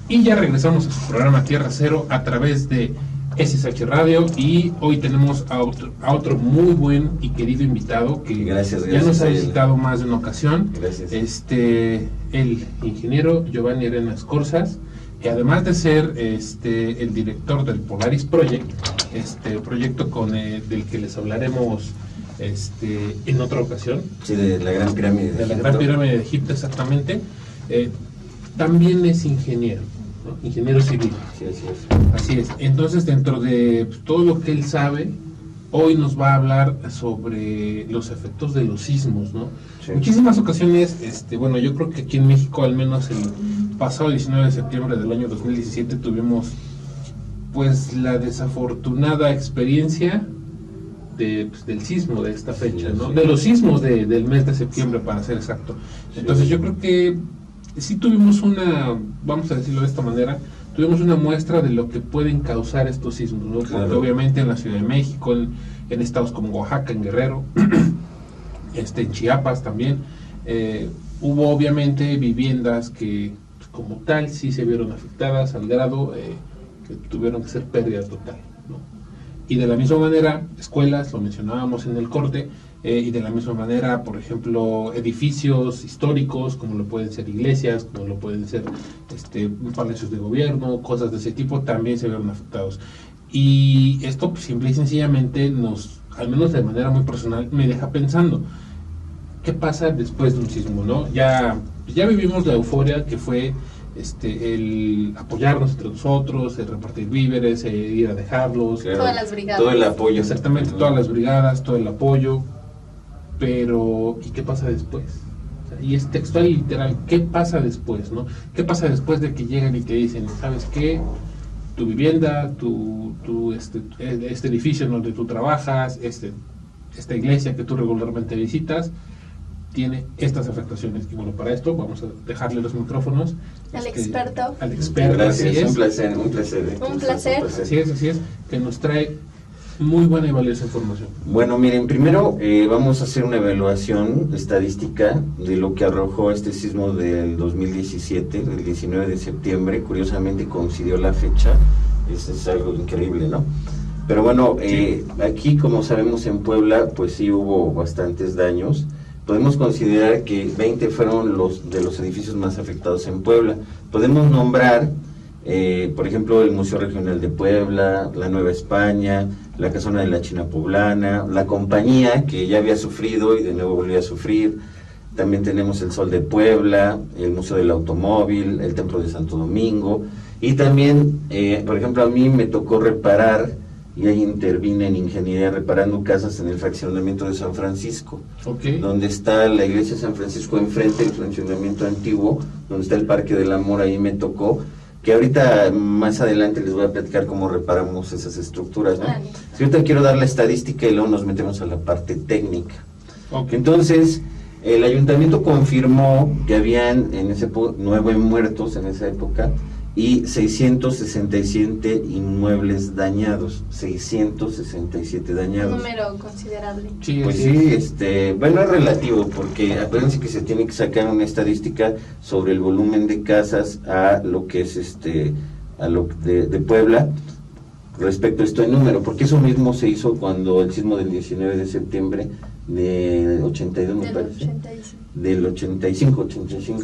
Y ya regresamos a su programa Tierra Cero a través de SSH Radio, y hoy tenemos a otro muy buen y querido invitado que gracias, ya nos ha visitado más de una ocasión. Gracias. El ingeniero Giovanni Arenas Corzas, que además de ser el director del Polaris Project, proyecto del que les hablaremos en otra ocasión. Sí, de la Gran Pirámide de Egipto. La Gran Pirámide de Egipto, exactamente. También es ingeniero, ¿no? Ingeniero civil. Sí, así es. Así es. Entonces, dentro de todo lo que él sabe, hoy nos va a hablar sobre los efectos de los sismos, ¿no? Sí. Muchísimas ocasiones, bueno, yo creo que aquí en México, al menos el pasado 19 de septiembre del año 2017, tuvimos pues la desafortunada experiencia del sismo de esta fecha, ¿no? De los sismos del mes de septiembre, para ser exacto. Entonces, yo creo que sí tuvimos vamos a decirlo de esta manera, tuvimos una muestra de lo que pueden causar estos sismos, ¿no? Porque claro, obviamente en la Ciudad de México, en estados como Oaxaca, en Guerrero, en Chiapas también, hubo obviamente viviendas que como tal sí se vieron afectadas al grado que tuvieron que ser pérdida total, ¿no? Y de la misma manera, escuelas, lo mencionábamos en el corte, y de la misma manera, por ejemplo, edificios históricos, como lo pueden ser iglesias, como lo pueden ser palacios de gobierno, cosas de ese tipo, también se vieron afectados. Y esto, pues, simple y sencillamente al menos de manera muy personal, me deja pensando, ¿qué pasa después de un sismo, no? Ya vivimos la euforia que fue el apoyarnos entre nosotros, el repartir víveres, ir a dejarlos, claro, todas las brigadas, todo el apoyo, exactamente, todas las brigadas, todo el apoyo. Pero, ¿y qué pasa después? O sea, y es textual y literal, ¿qué pasa después, no? ¿Qué pasa después de que llegan y te dicen, ¿sabes qué? Tu vivienda, este edificio en donde tú trabajas, esta iglesia que tú regularmente visitas, tiene estas afectaciones. Y bueno, para esto vamos a dejarle los micrófonos al experto. Al experto. Gracias, un placer. Un placer. Así es, que nos trae muy buena y valiosa información. Bueno, miren, primero vamos a hacer una evaluación estadística de lo que arrojó este sismo del 2017, del 19 de septiembre. Curiosamente coincidió la fecha, eso es algo increíble, ¿no? Pero bueno, sí. Aquí, como sabemos, en Puebla, pues sí hubo bastantes daños. Podemos considerar que 20 fueron los edificios más afectados en Puebla. Podemos nombrar, por ejemplo, el Museo Regional de Puebla, la Nueva España, la Casona de la China Poblana, la Compañía, que ya había sufrido y de nuevo volvió a sufrir. También tenemos el Sol de Puebla, el Museo del Automóvil, el Templo de Santo Domingo. Y también, por ejemplo, a mí me tocó reparar, y ahí intervine en ingeniería reparando casas en el fraccionamiento de San Francisco, okay, donde está la iglesia de San Francisco enfrente, el fraccionamiento antiguo, donde está el Parque del Amor. Ahí me tocó, que ahorita más adelante les voy a platicar cómo reparamos esas estructuras, ¿no? Si ahorita quiero dar la estadística y luego nos metemos a la parte técnica. Okay. Entonces, el ayuntamiento confirmó que habían 9 muertos en esa época y 667 inmuebles dañados, 667 dañados. Un número considerable. Sí, pues sí, bueno, es relativo, porque acuérdense que se tiene que sacar una estadística sobre el volumen de casas a lo que es a lo de Puebla respecto a este número, porque eso mismo se hizo cuando el sismo del 19 de septiembre del 82, me parece, del 85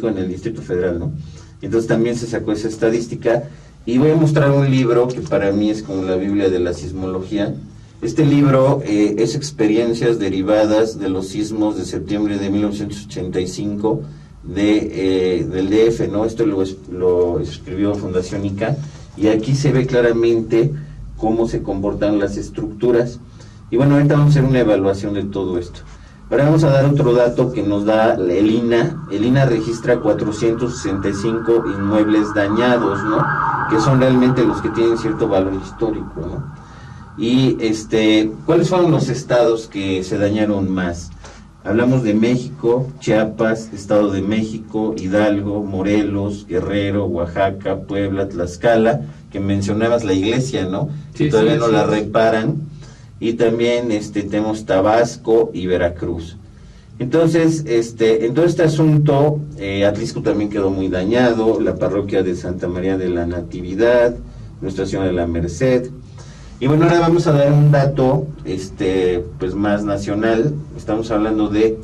en el Distrito Federal, ¿no? Entonces también se sacó esa estadística, y voy a mostrar un libro que para mí es como la Biblia de la sismología. Este libro es experiencias derivadas de los sismos de septiembre de 1985 del DF, ¿no? Esto lo escribió Fundación ICA, y aquí se ve claramente cómo se comportan las estructuras. Y bueno, ahorita vamos a hacer una evaluación de todo esto. Ahora vamos a dar otro dato que nos da el INA. El INA registra 465 inmuebles dañados, ¿no? Que son realmente los que tienen cierto valor histórico, ¿no? Y ¿cuáles fueron los estados que se dañaron más? Hablamos de México, Chiapas, Estado de México, Hidalgo, Morelos, Guerrero, Oaxaca, Puebla, Tlaxcala, que mencionabas la iglesia, ¿no? Sí, que todavía sí, no sí, la reparan. Y también tenemos Tabasco y Veracruz. Entonces, en todo este asunto, Atlisco también quedó muy dañado, la parroquia de Santa María de la Natividad, Nuestra Señora de la Merced. Y bueno, ahora vamos a dar un dato pues más nacional. Estamos hablando de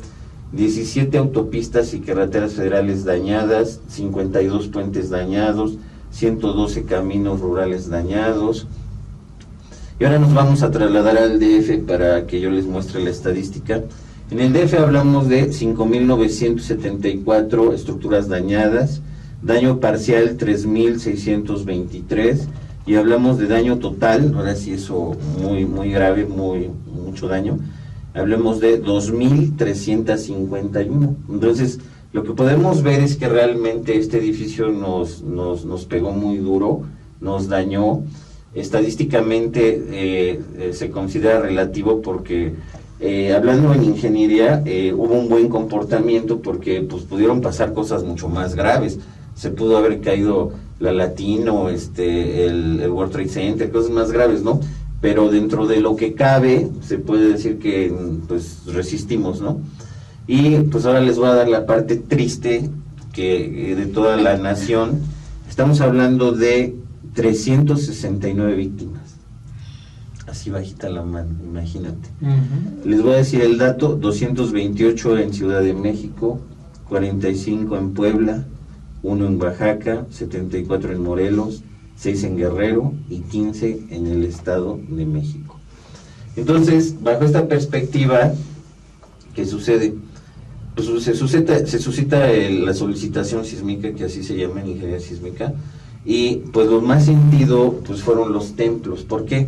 17 autopistas y carreteras federales dañadas, 52 puentes dañados, 112 caminos rurales dañados. Y ahora nos vamos a trasladar al DF para que yo les muestre la estadística. En el DF hablamos de 5.974 estructuras dañadas, daño parcial 3.623, y hablamos de daño total, ahora sí eso muy grave, mucho daño, hablemos de 2.351. Entonces, lo que podemos ver es que realmente este edificio nos pegó muy duro, nos dañó. Estadísticamente se considera relativo porque, hablando en ingeniería, hubo un buen comportamiento porque pues pudieron pasar cosas mucho más graves. Se pudo haber caído la Latino, el World Trade Center, cosas más graves, ¿no? Pero dentro de lo que cabe, se puede decir que pues resistimos, ¿no? Y pues ahora les voy a dar la parte triste de toda la nación. Estamos hablando de 369 víctimas. Así bajita la mano, imagínate. Les voy a decir el dato: 228 en Ciudad de México, 45 en Puebla, 1 en Oaxaca, 74 en Morelos, 6 en Guerrero y 15 en el Estado de México. Entonces, bajo esta perspectiva, ¿qué sucede? Pues se suscita la solicitación sísmica, que así se llama en ingeniería sísmica, y pues lo más sentido pues fueron los templos. ¿Por qué?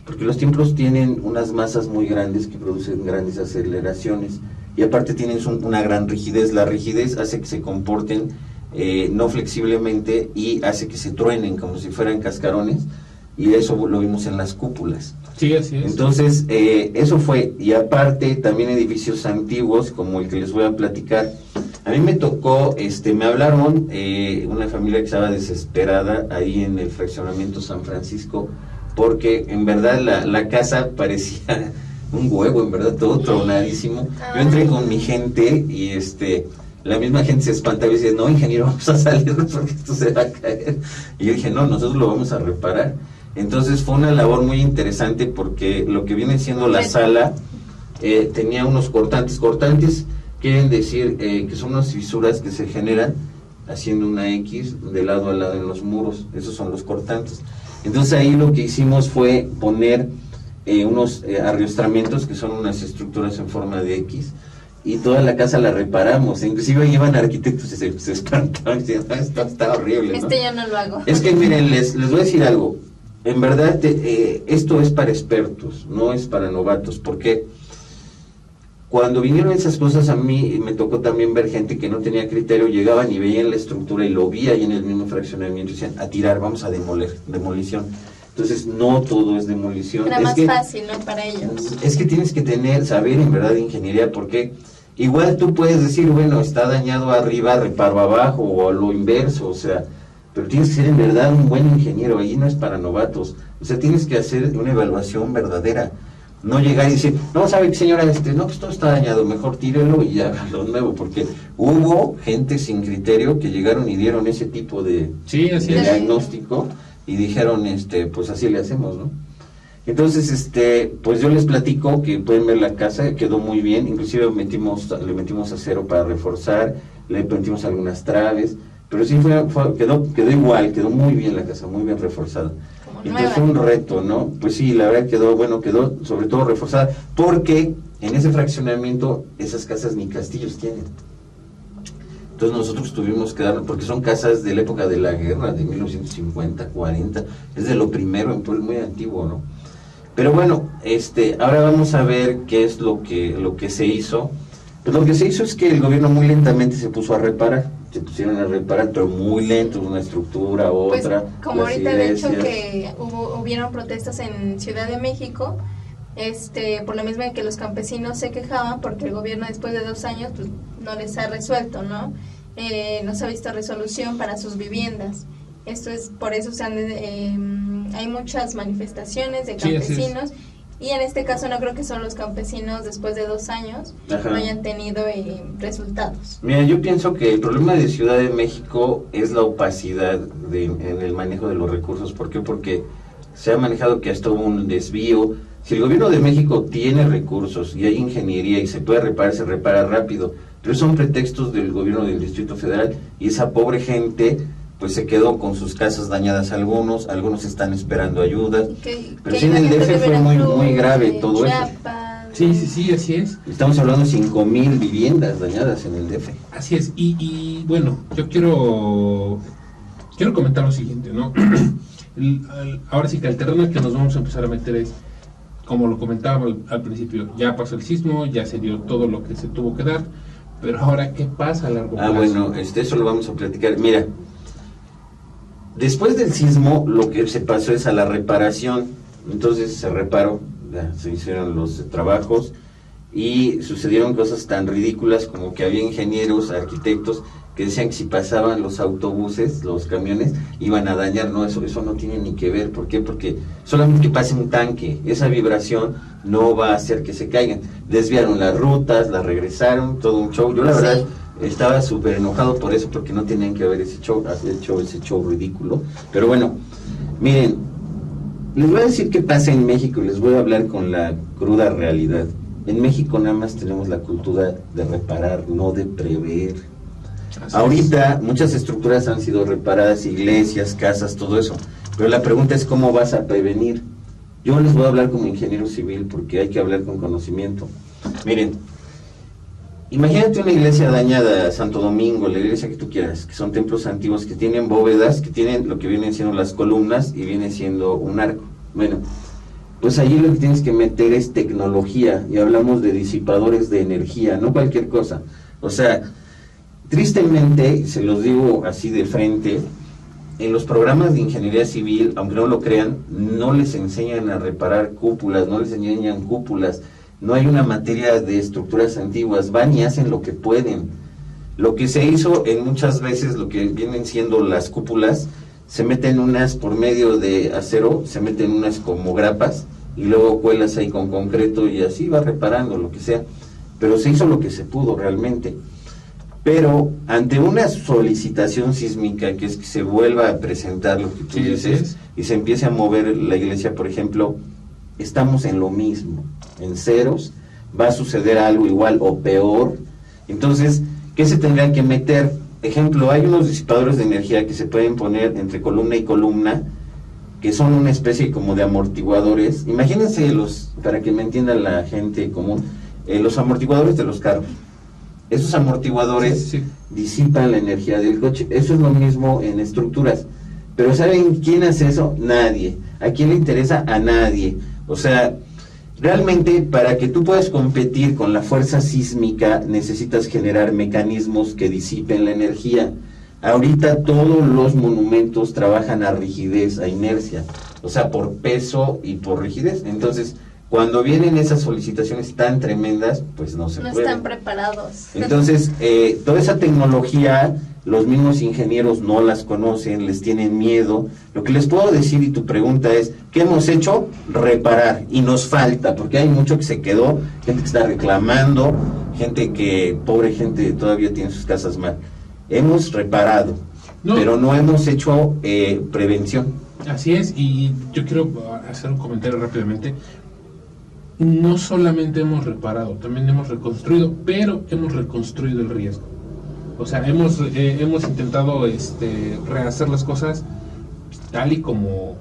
Porque los templos tienen unas masas muy grandes que producen grandes aceleraciones, y aparte tienen una gran rigidez. La rigidez hace que se comporten no flexiblemente y hace que se truenen como si fueran cascarones, y eso lo vimos en las cúpulas. Sí, así es. Entonces, eso fue, y aparte también edificios antiguos como el que les voy a platicar. A mí me tocó, me hablaron una familia que estaba desesperada ahí en el fraccionamiento San Francisco, porque en verdad la casa parecía un huevo, en verdad, todo tronadísimo. Yo entré con mi gente y la misma gente se espantaba y decía, no, ingeniero, vamos a salir porque esto se va a caer. Y yo dije, no, nosotros lo vamos a reparar. Entonces fue una labor muy interesante porque lo que viene siendo la sala tenía unos cortantes. Cortantes quieren decir que son unas fisuras que se generan haciendo una X de lado a lado en los muros. Esos son los cortantes. Entonces ahí lo que hicimos fue poner unos arriostramientos, que son unas estructuras en forma de X, y toda la casa la reparamos. Inclusive llevan arquitectos y se espantaban, esto está horrible, ¿no? Yo no lo hago. Es que miren, les voy a decir algo. En verdad, esto es para expertos, no es para novatos, porque cuando vinieron esas cosas a mí me tocó también ver gente que no tenía criterio, llegaban y veían la estructura y lo vi ahí en el mismo fraccionamiento y decían, a tirar, vamos a demoler, demolición. Entonces, no todo es demolición. Era más fácil, ¿no? Para ellos. Es que tienes que saber en verdad de ingeniería, porque igual tú puedes decir, bueno, está dañado arriba, reparo abajo, o lo inverso, o sea, pero tienes que ser en verdad un buen ingeniero. Ahí no es para novatos. O sea, tienes que hacer una evaluación verdadera. No llegar y decir, no, ¿sabe qué, señora? No, pues todo está dañado, mejor tírelo y hágalo nuevo, porque hubo gente sin criterio que llegaron y dieron ese tipo de diagnóstico y dijeron, pues así le hacemos, ¿no? Entonces, pues yo les platico que pueden ver la casa, quedó muy bien, inclusive le metimos acero para reforzar, le metimos algunas traves, pero sí quedó igual, quedó muy bien la casa, muy bien reforzada. Entonces fue un reto, ¿no? Pues sí, la verdad quedó sobre todo reforzada, porque en ese fraccionamiento esas casas ni castillos tienen. Entonces nosotros tuvimos que darlo, porque son casas de la época de la guerra, de 1950, 40, es de lo primero, entonces muy antiguo, ¿no? Pero bueno, ahora vamos a ver qué es lo que se hizo. Pues lo que se hizo es que el gobierno muy lentamente se pusieron a reparar, pero muy lento, una estructura, otra. Pues, como ahorita iglesias. De hecho que hubieron protestas en Ciudad de México, por lo mismo que los campesinos se quejaban porque el gobierno después de 2 años pues no les ha resuelto, ¿no? No se ha visto resolución para sus viviendas. Esto es, por eso hay muchas manifestaciones de campesinos Y en este caso no creo que son los campesinos después de 2 años Ajá. no hayan tenido resultados. Mira, yo pienso que el problema de Ciudad de México es la opacidad en el manejo de los recursos. ¿Por qué? Porque se ha manejado que hasta hubo un desvío. Si el gobierno de México tiene recursos y hay ingeniería y se puede reparar, se repara rápido, pero son pretextos del gobierno del Distrito Federal, y esa pobre gente pues se quedó con sus casas dañadas, algunos están esperando ayuda. Pero sí, en el DF fue muy grave todo eso. Sí, así es. Estamos hablando de 5,000 viviendas dañadas en el DF. Así es, y bueno, yo quiero comentar lo siguiente, ¿no? Ahora sí que el terreno que nos vamos a empezar a meter es, como lo comentaba al principio, ya pasó el sismo, ya se dio todo lo que se tuvo que dar, pero ahora, ¿qué pasa a largo plazo? Bueno, eso lo vamos a platicar. Mira, después del sismo, lo que se pasó es a la reparación. Entonces se reparó, se hicieron los trabajos y sucedieron cosas tan ridículas como que había ingenieros, arquitectos que decían que si pasaban los autobuses, los camiones, iban a dañar. No, eso no tiene ni que ver. ¿Por qué? Porque solamente que pase un tanque, esa vibración no va a hacer que se caigan. Desviaron las rutas, las regresaron, todo un show. Yo la verdad estaba súper enojado por eso, porque no tenían que haber hecho ese show ridículo. Pero bueno, miren, les voy a decir qué pasa en México y les voy a hablar con la cruda realidad. En México nada más tenemos la cultura de reparar, no de prever. Ahorita muchas estructuras han sido reparadas, iglesias, casas, todo eso. Pero la pregunta es cómo vas a prevenir. Yo les voy a hablar como ingeniero civil porque hay que hablar con conocimiento. Miren, imagínate una iglesia dañada, Santo Domingo, la iglesia que tú quieras, que son templos antiguos que tienen bóvedas, que tienen lo que vienen siendo las columnas y viene siendo un arco. Bueno, pues allí lo que tienes que meter es tecnología, y hablamos de disipadores de energía, no cualquier cosa. O sea, tristemente, se los digo así de frente, en los programas de ingeniería civil, aunque no lo crean, no les enseñan a reparar cúpulas, no les enseñan cúpulas, no hay una materia de estructuras antiguas, van y hacen lo que pueden. Lo que se hizo en muchas veces, lo que vienen siendo las cúpulas, se meten unas por medio de acero, se meten unas como grapas, y luego cuelas ahí con concreto y así va reparando lo que sea. Pero se hizo lo que se pudo realmente. Pero ante una solicitación sísmica, que es que se vuelva a presentar lo que tú dices, y se empiece a mover la iglesia, por ejemplo, estamos en lo mismo, en ceros, va a suceder algo igual o peor. Entonces, ¿qué se tendrá que meter? Ejemplo, hay unos disipadores de energía que se pueden poner entre columna y columna, que son una especie como de amortiguadores. Imagínense para que me entienda la gente común, los amortiguadores de los carros. Esos amortiguadores disipan la energía del coche. Eso es lo mismo en estructuras. Pero ¿saben quién hace eso? Nadie. ¿A quién le interesa? A nadie. O sea, realmente para que tú puedas competir con la fuerza sísmica necesitas generar mecanismos que disipen la energía. Ahorita todos los monumentos trabajan a rigidez, a inercia. O sea, por peso y por rigidez. Entonces, cuando vienen esas solicitaciones tan tremendas, pues no se puede. No están preparados. Entonces, toda esa tecnología, los mismos ingenieros no las conocen, les tienen miedo. Lo que les puedo decir, y tu pregunta es, ¿qué hemos hecho? Reparar. Y nos falta, porque hay mucho que se quedó, gente que está reclamando, pobre gente, todavía tiene sus casas mal. Hemos reparado, pero no hemos hecho prevención. Así es, y yo quiero hacer un comentario rápidamente. No solamente hemos reparado, también hemos reconstruido, pero hemos reconstruido el riesgo. O sea, hemos intentado rehacer las cosas tal y como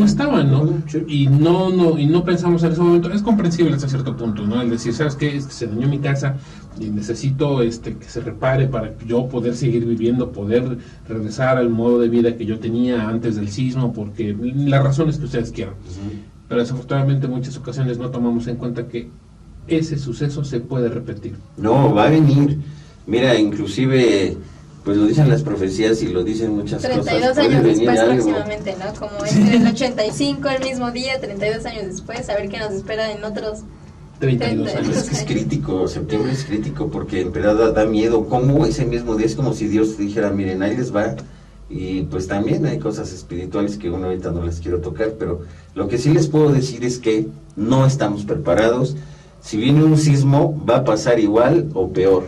estaban, ¿no? Y no pensamos en ese momento. Es comprensible hasta cierto punto, ¿no? El decir, ¿sabes qué? Se dañó mi casa y necesito que se repare para yo poder seguir viviendo, poder regresar al modo de vida que yo tenía antes del sismo, porque las razones que ustedes quieran. Pero desafortunadamente en muchas ocasiones no tomamos en cuenta que ese suceso se puede repetir. No, va a venir. Mira, inclusive, pues lo dicen las profecías y lo dicen muchas 32 cosas. 32 años después algo. próximamente, ¿no? Como es el 85, el mismo día, 32 años después, a ver qué nos espera en otros 32 años. Es que es crítico, septiembre es crítico porque en verdad da miedo. ¿Cómo ese mismo día es como si Dios dijera, miren, ahí les va? y pues también hay cosas espirituales que uno ahorita no les quiero tocar, pero lo que sí les puedo decir es que no estamos preparados. Si viene un sismo va a pasar igual o peor.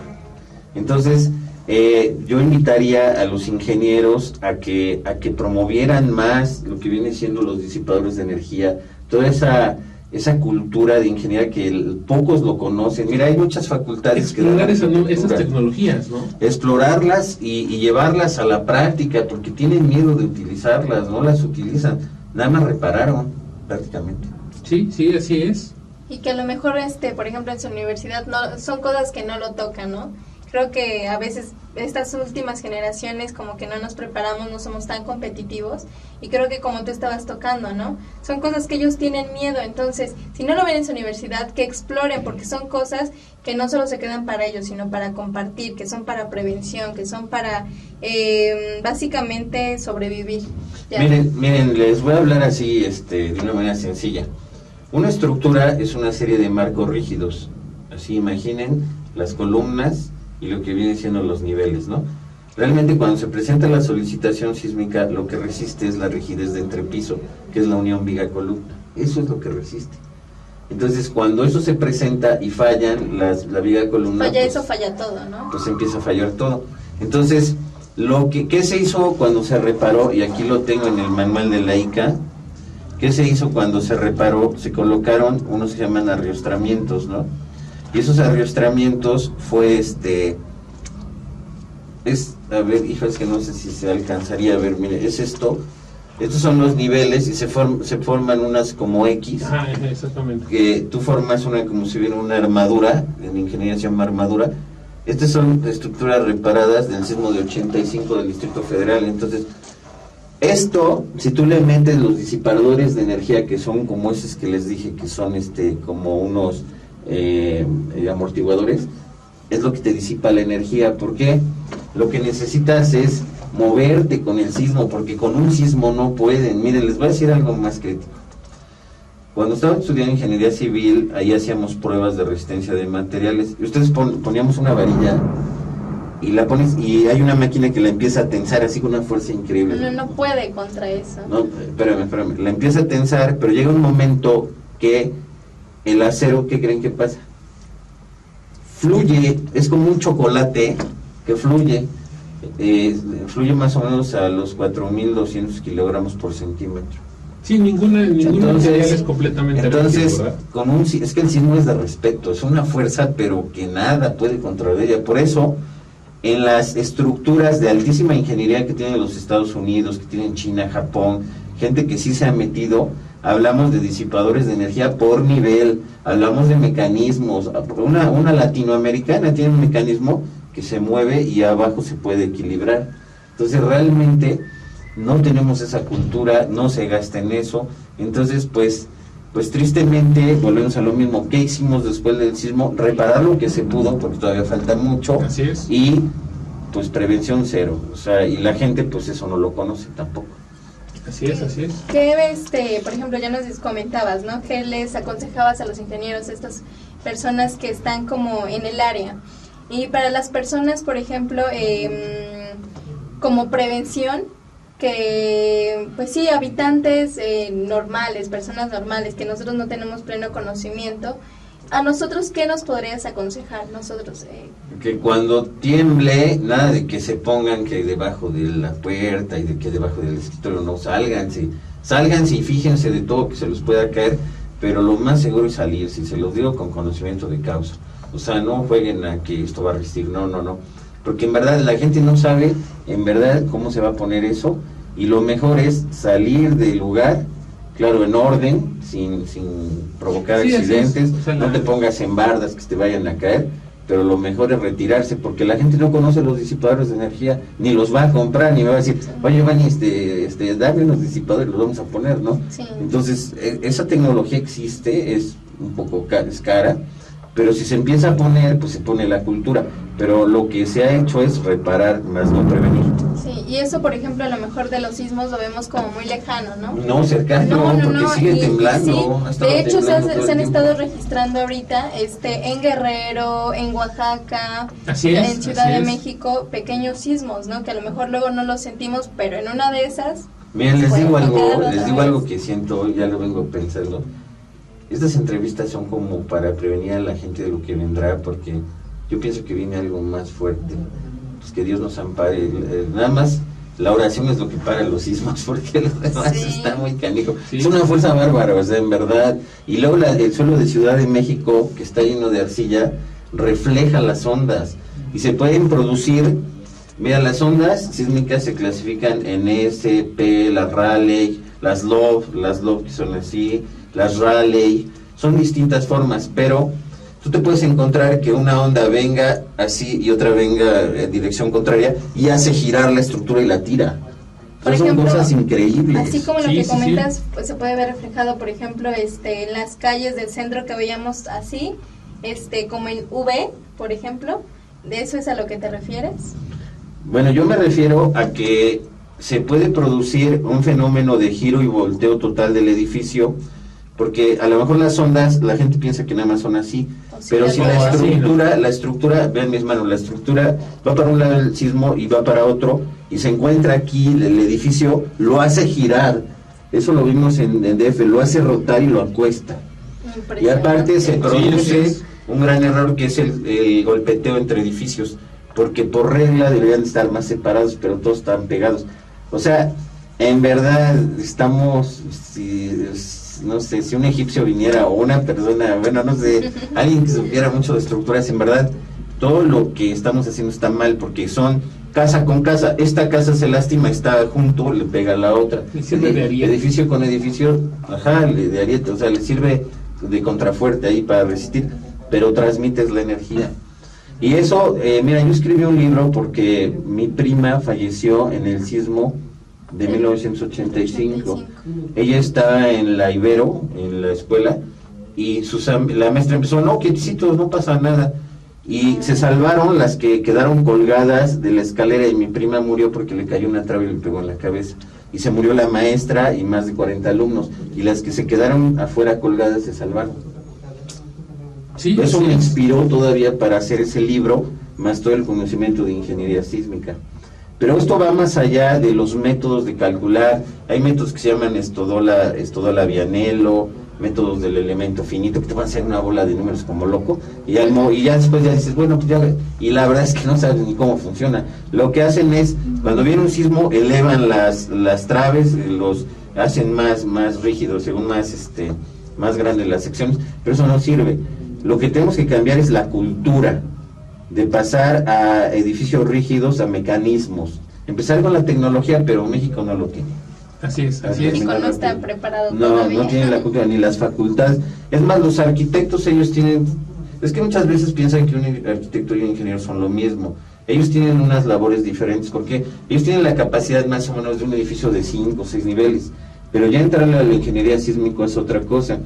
Entonces yo invitaría a los ingenieros a que promovieran más lo que viene siendo los disipadores de energía, toda esa cultura de ingeniería que pocos lo conocen. Mira, hay muchas facultades explorar esas tecnologías, ¿no? Explorarlas y llevarlas a la práctica, porque tienen miedo de utilizarlas, no las utilizan, nada más repararon prácticamente. Sí, así es. Y que a lo mejor, por ejemplo, en su universidad son cosas que no lo tocan, ¿no? Creo que a veces estas últimas generaciones como que no nos preparamos, no somos tan competitivos, y creo que como tú estabas tocando, ¿no? Son cosas que ellos tienen miedo, entonces si no lo ven en su universidad, que exploren, porque son cosas que no solo se quedan para ellos, sino para compartir, que son para prevención, que son para básicamente sobrevivir. ¿Ya? Miren, les voy a hablar así de una manera sencilla. Una estructura es una serie de marcos rígidos, así imaginen las columnas y lo que vienen siendo los niveles, ¿no? Realmente cuando se presenta la solicitación sísmica, lo que resiste es la rigidez de entrepiso, que es la unión viga-columna. Eso es lo que resiste. Entonces, cuando eso se presenta y fallan la viga-columna... Falla pues, eso, falla todo, ¿no? Pues empieza a fallar todo. Entonces, ¿qué se hizo cuando se reparó? Y aquí lo tengo en el manual de la ICA. ¿Qué se hizo cuando se reparó? Se colocaron unos que se llaman arriostramientos, ¿no? Y esos arriostramientos fue a ver, hijo, es que no sé si se alcanzaría a ver, mire, es esto. Estos son los niveles y se forman unas como X. Ajá, exactamente. Que tú formas una como si hubiera una armadura, en ingeniería se llama armadura. Estas son estructuras reparadas del sismo de 85 del Distrito Federal. Entonces, esto, si tú le metes los disipadores de energía, que son como esos que les dije, que son como unos amortiguadores, es lo que te disipa la energía. ¿Por qué? Lo que necesitas es moverte con el sismo, porque con un sismo no pueden. Miren, les voy a decir algo más crítico. Cuando estaba estudiando ingeniería civil, ahí hacíamos pruebas de resistencia de materiales, y ustedes poníamos una varilla y la pones, y hay una máquina que la empieza a tensar así con una fuerza increíble. No puede contra eso. No, espérame, la empieza a tensar, pero llega un momento que el acero, ¿qué creen que pasa? Fluye, es como un chocolate que fluye más o menos a los 4.200 kilogramos por centímetro. Sí, ninguna material es completamente entonces rígido, es que el sismo es de respeto, es una fuerza pero que nada puede controlar ella. Por eso en las estructuras de altísima ingeniería que tienen los Estados Unidos, que tienen China, Japón, gente que sí se ha metido, hablamos de disipadores de energía por nivel, hablamos de mecanismos. Una latinoamericana tiene un mecanismo que se mueve y abajo se puede equilibrar. Entonces realmente no tenemos esa cultura, no se gasta en eso. Entonces pues tristemente volvemos a lo mismo. ¿Qué hicimos después del sismo? Reparar lo que se pudo, porque todavía falta mucho. Así es. Y pues prevención cero. O sea, y la gente pues eso no lo conoce tampoco. Así es. ¿Qué, por ejemplo, ya nos comentabas, ¿no? ¿Qué les aconsejabas a los ingenieros, estas personas que están como en el área? Y para las personas, por ejemplo, como prevención, que pues sí, habitantes normales, personas normales, que nosotros no tenemos pleno conocimiento, ¿a nosotros qué nos podrías aconsejar? Nosotros que cuando tiemble, nada de que se pongan que debajo de la puerta y de que debajo del escritorio, no, sálganse y fíjense de todo que se les pueda caer, pero lo más seguro es salir, si se los digo con conocimiento de causa. O sea, no jueguen a que esto va a resistir, no, porque en verdad la gente no sabe en verdad cómo se va a poner eso, y lo mejor es salir del lugar, claro, en orden, sin provocar accidentes. O sea, no te pongas en bardas que te vayan a caer, pero lo mejor es retirarse, porque la gente no conoce los disipadores de energía, ni los va a comprar, ni va a decir, oye, Vani, dame unos disipadores, los vamos a poner, ¿no? Sí. Entonces, esa tecnología existe, es un poco es cara, pero si se empieza a poner, pues se pone la cultura, pero lo que se ha hecho es reparar, más no prevenir. Sí, y eso, por ejemplo, a lo mejor de los sismos lo vemos como muy lejano, ¿no? No, cercano, porque sigue temblando. Sí. De hecho, se han estado registrando ahorita en Guerrero, en Oaxaca, en Ciudad de México, pequeños sismos, ¿no? Que a lo mejor luego no los sentimos, pero en una de esas... Miren, les digo algo que siento, ya lo vengo pensando. Estas entrevistas son como para prevenir a la gente de lo que vendrá, porque yo pienso que viene algo más fuerte. Pues que Dios nos ampare. Nada más la oración es lo que para los sismos, porque lo demás está muy canijo. Sí. Es una fuerza bárbara, o sea, en verdad. Y luego el suelo de Ciudad de México, que está lleno de arcilla, refleja las ondas. Y se pueden producir, mira, las ondas sísmicas se clasifican en S, P, las Rayleigh, las Love que son así, las Rayleigh, son distintas formas, pero tú te puedes encontrar que una onda venga así y otra venga en dirección contraria y hace girar la estructura y la tira. Por ejemplo, son cosas increíbles. Así como lo que comentas, pues se puede ver reflejado, por ejemplo, en las calles del centro que veíamos así, como en V, por ejemplo. ¿De eso es a lo que te refieres? Bueno, yo me refiero a que se puede producir un fenómeno de giro y volteo total del edificio, porque a lo mejor las ondas, la gente piensa que nada más son así, pero si la estructura, vean mis manos, la estructura va para un lado del sismo y va para otro, y se encuentra aquí, el edificio lo hace girar, eso lo vimos en DF, lo hace rotar y lo acuesta. Y aparte se produce un gran error que es el golpeteo entre edificios, porque por regla deberían estar más separados, pero todos están pegados. O sea, en verdad estamos, no sé, si un egipcio viniera o una persona, bueno, no sé, alguien que supiera mucho de estructuras, en verdad, todo lo que estamos haciendo está mal, porque son casa con casa, esta casa se lastima, está junto, le pega a la otra, edificio con edificio, de ariete, o sea, le sirve de contrafuerte ahí para resistir, pero transmites la energía. Y eso, mira, yo escribí un libro porque mi prima falleció en el sismo de 1985. Ella estaba en la Ibero, en la escuela, y la maestra empezó, no, quietecitos, no pasa nada. Y se salvaron las que quedaron colgadas de la escalera, y mi prima murió porque le cayó una traba y le pegó en la cabeza. Y se murió la maestra y más de 40 alumnos, y las que se quedaron afuera colgadas se salvaron. Sí, eso me inspiró todavía para hacer ese libro, más todo el conocimiento de ingeniería sísmica. Pero esto va más allá de los métodos de calcular. Hay métodos que se llaman Estodola Vianello, métodos del elemento finito, que te van a hacer una bola de números como loco, y ya después ya dices, bueno, pues ya, y la verdad es que no sabes ni cómo funciona. Lo que hacen es, cuando viene un sismo, elevan las traves, los hacen más rígidos, según más grandes las secciones, pero eso no sirve. Lo que tenemos que cambiar es la cultura de pasar a edificios rígidos a mecanismos. Empezar con la tecnología, pero México no lo tiene. Así es. México no está preparado todavía. No tiene la cultura ni las facultades. Es más, los arquitectos, ellos tienen... Es que muchas veces piensan que un arquitecto y un ingeniero son lo mismo. Ellos tienen unas labores diferentes, porque ellos tienen la capacidad más o menos de un edificio de 5 o 6 niveles. Pero ya entrar a la ingeniería sísmica es otra cosa.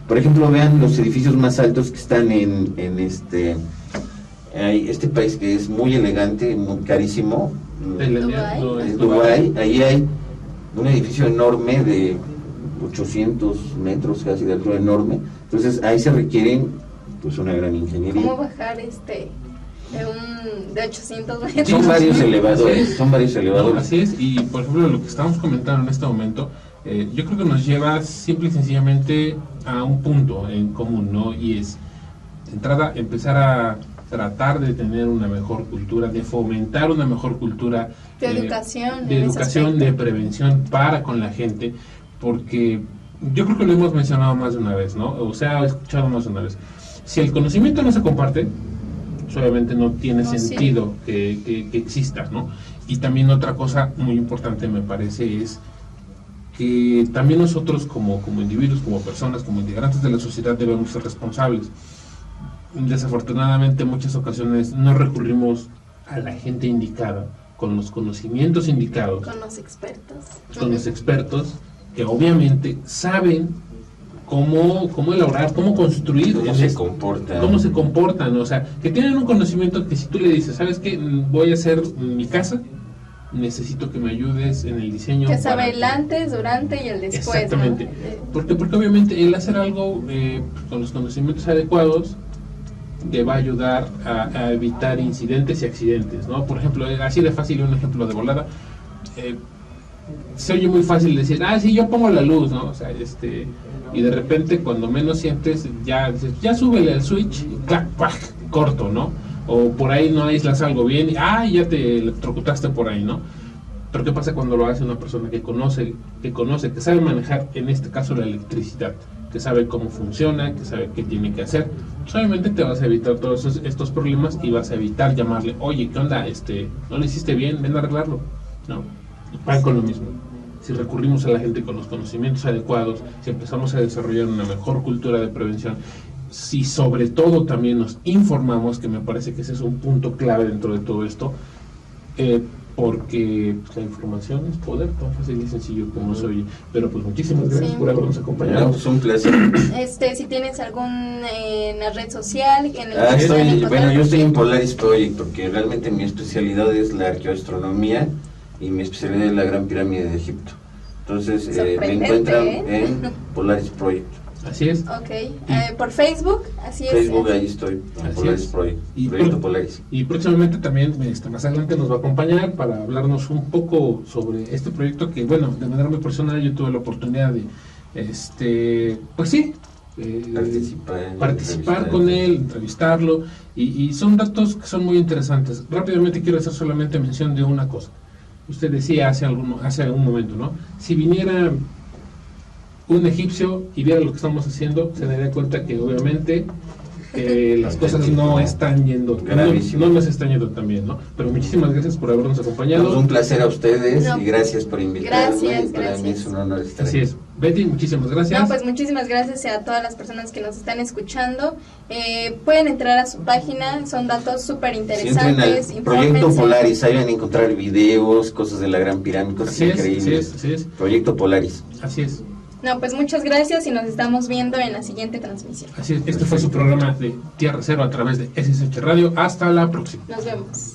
Por ejemplo, vean los edificios más altos que están en este país que es muy elegante, muy carísimo, Dubái. Ahí hay un edificio enorme de 800 metros casi de altura, enorme. Entonces ahí se requieren pues una gran ingeniería. ¿Cómo bajar de 800 metros? Son varios elevadores. No, así es, y por ejemplo lo que estamos comentando en este momento, yo creo que nos lleva simple y sencillamente a un punto en común, ¿no? Y es, de entrada, empezar a tratar de tener una mejor cultura, de fomentar una mejor cultura de educación, de prevención para con la gente, porque yo creo que lo hemos mencionado más de una vez, ¿no? O sea, he escuchado más de una vez. Si el conocimiento no se comparte, pues obviamente no tiene sentido que exista, ¿no? Y también otra cosa muy importante me parece es que también nosotros como individuos, como personas, como integrantes de la sociedad debemos ser responsables. Desafortunadamente en muchas ocasiones no recurrimos a la gente indicada, con los conocimientos indicados, con los expertos que obviamente saben cómo elaborar, cómo construir, cómo se comportan, o sea, que tienen un conocimiento que si tú le dices, ¿sabes qué? Voy a hacer mi casa, necesito que me ayudes en el diseño. Que sabe el antes, durante y el después. Exactamente. ¿no? Porque obviamente el hacer algo con los conocimientos adecuados te va a ayudar a evitar incidentes y accidentes, ¿no? Por ejemplo, así de fácil, un ejemplo de volada. Se oye muy fácil decir, sí, yo pongo la luz, ¿no? O sea, y de repente cuando menos sientes, ya súbele el switch, y clac, ¡pac! Corto, ¿no? O por ahí no aíslas algo bien, y ya te electrocutaste por ahí, ¿no? Pero ¿qué pasa cuando lo hace una persona que conoce, que sabe manejar, en este caso, la electricidad, que sabe cómo funciona, que sabe qué tiene que hacer? Pues obviamente te vas a evitar todos estos problemas y vas a evitar llamarle, oye, ¿qué onda? ¿No lo hiciste bien? Ven a arreglarlo, ¿no? Y van con lo mismo. Si recurrimos a la gente con los conocimientos adecuados, si empezamos a desarrollar una mejor cultura de prevención, si sobre todo también nos informamos, que me parece que ese es un punto clave dentro de todo esto, porque la información es poder, tan fácil y sencillo como se oye. Pero pues muchísimas gracias por habernos acompañado. Es un placer. Si tienes alguna red social en el yo estoy en Polaris Project, porque realmente mi especialidad es la arqueoastronomía y mi especialidad es la Gran Pirámide de Egipto. Entonces me encuentran en Polaris Project. Así es. Ok. Por Facebook, así Facebook, es. ahí estoy, en Polaris Project, Proyecto Polaris. Y próximamente también, más adelante nos va a acompañar para hablarnos un poco sobre este proyecto que, bueno, de manera muy personal yo tuve la oportunidad de, pues sí, participar con él, entrevistarlo, y son datos que son muy interesantes. Rápidamente quiero hacer solamente mención de una cosa. Usted decía hace un momento, ¿no? Si viniera un egipcio y viera lo que estamos haciendo, se daría cuenta que obviamente las cosas no están yendo, no nos están yendo tan bien, ¿no? Pero muchísimas gracias por habernos acompañado. Pues un placer a ustedes y gracias por invitarme. Gracias. Para mí es un honor estar aquí. Así es. Betty, muchísimas gracias. Pues muchísimas gracias a todas las personas que nos están escuchando. Pueden entrar a su página, son datos súper interesantes. Proyecto Polaris, ahí van a encontrar videos, cosas de la Gran Pirámide, cosas increíbles. Así es. Proyecto Polaris. Así es. Pues muchas gracias y nos estamos viendo en la siguiente transmisión. Así es, este fue su programa de Tierra Cero a través de SSH Radio. Hasta la próxima. Nos vemos.